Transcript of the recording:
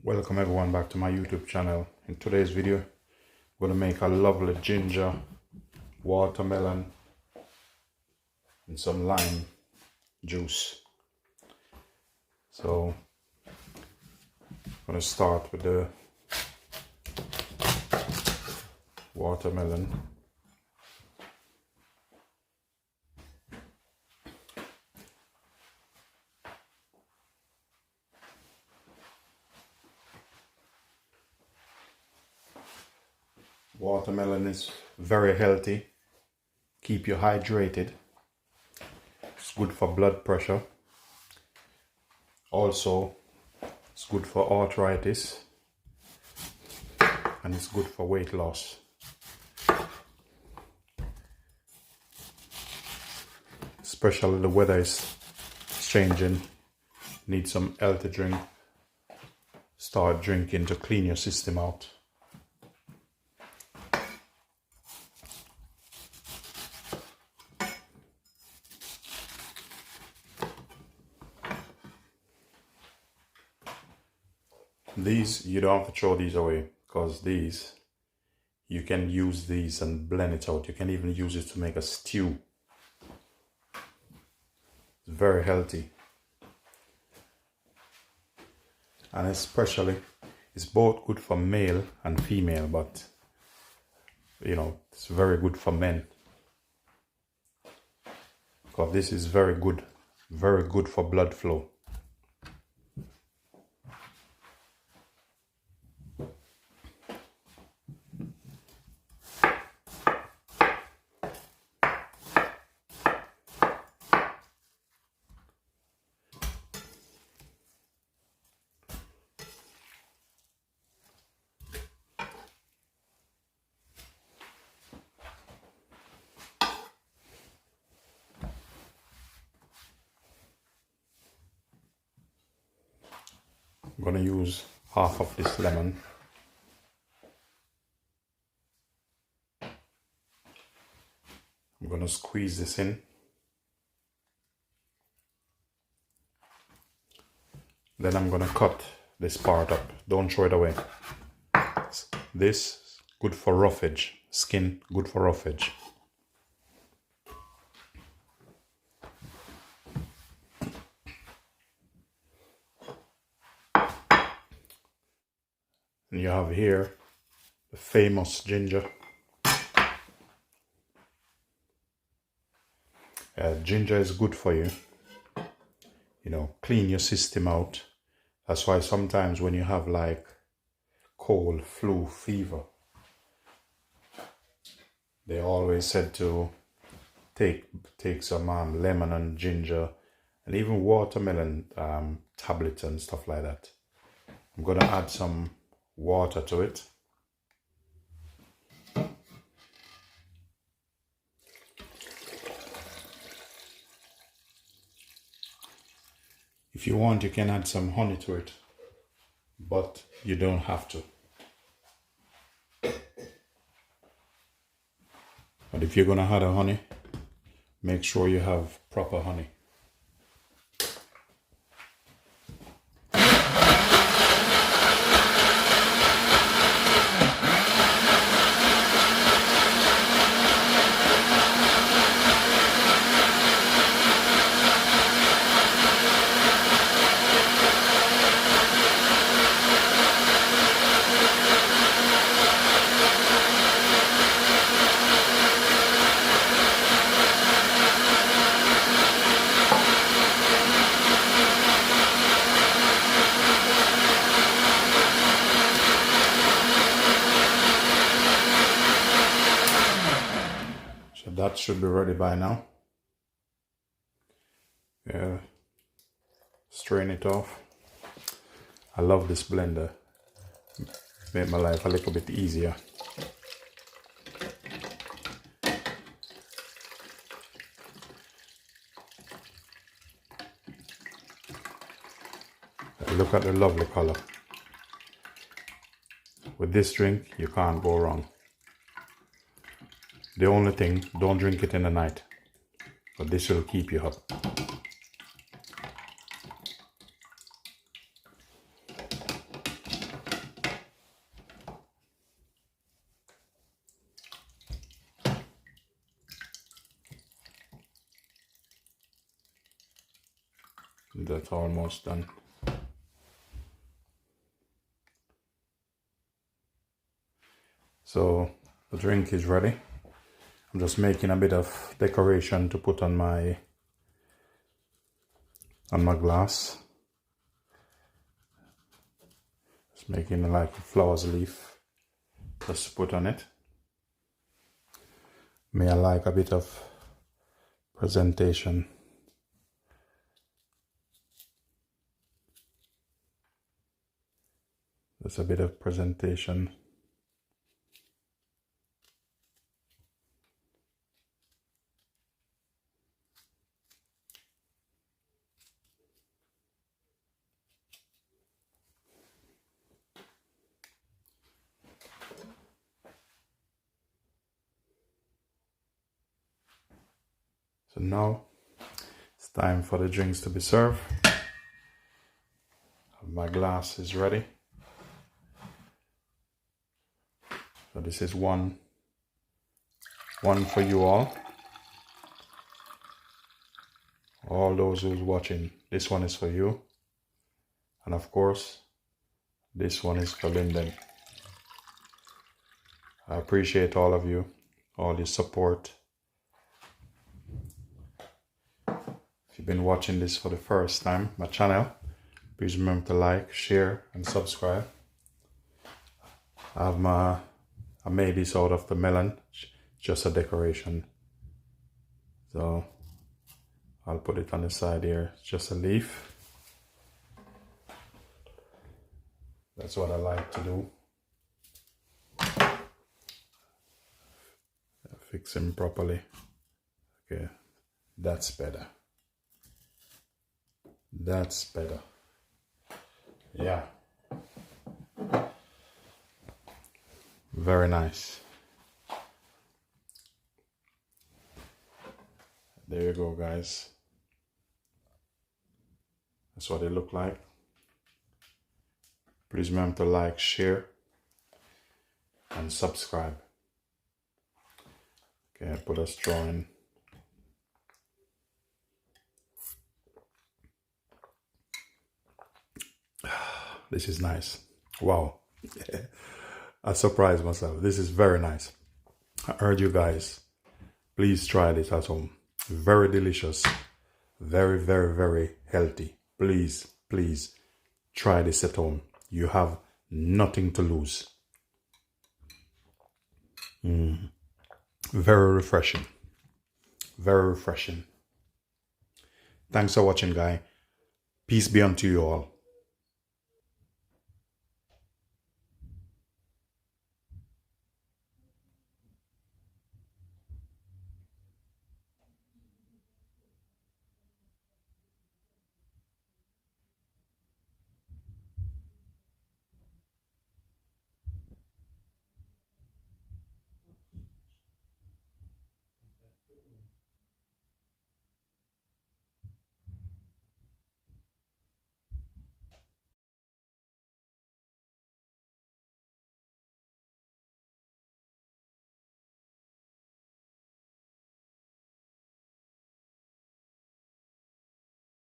Welcome everyone back to my YouTube channel. In today's video, I'm going to make a lovely ginger, watermelon and some lime juice. So I'm going to start with the watermelon. Watermelon is very healthy, keep you hydrated, it's good for blood pressure, also it's good for arthritis, and it's good for weight loss. Especially the weather is changing, need some healthy drink, start drinking to clean your system out. These, you don't have to throw these away, because these, you can use these and blend it out. You can even use it to make a stew. It's very healthy. And especially, it's both good for male and female, but you know, it's very good for men. Because this is very good for blood flow. I'm going to use half of this lemon. I'm going to squeeze this in. Then I'm going to cut this part up. Don't throw it away. This good for roughage. Skin good for roughage. And you have here the famous ginger. Ginger is good for you. You know, clean your system out. That's why sometimes when you have like cold, flu, fever, they always said to take some lemon and ginger and even watermelon tablets and stuff like that. I'm gonna add some water to it. If you want, you can add some honey to it, but you don't have to. But if you're gonna add a honey, make sure you have proper honey. That should be ready by now. Yeah, strain it off. I love this blender. Made my life a little bit easier. Look at the lovely color. With this drink, you can't go wrong. The only thing, don't drink it in the night, but this will keep you up. That's almost done. So the drink is ready. I'm just making a bit of decoration to put on my glass. Just making like a flower's leaf just to put on it. May I like a bit of presentation. Just a bit of presentation. So now it's time for the drinks to be served. My glass is ready. So this is one for you all. All those who's watching, this one is for you. And of course, this one is for Linden. I appreciate all of you, all your support. If you've been watching this for the first time, my channel, please remember to like, share, and subscribe. I made this out of the melon, just a decoration. So I'll put it on the side here, it's just a leaf. That's what I like to do. Fix him properly. Okay, that's better. That's better. Yeah. Very nice. There you go, guys. That's what they look like. Please remember to like, share, and subscribe. Okay, put a straw in. This is nice. Wow. I surprised myself. This is very nice. I urge you guys, please try this at home. Very delicious. Very, very, very healthy. Please, please try this at home. You have nothing to lose. Very refreshing. Very refreshing. Thanks for watching, guys. Peace be unto you all.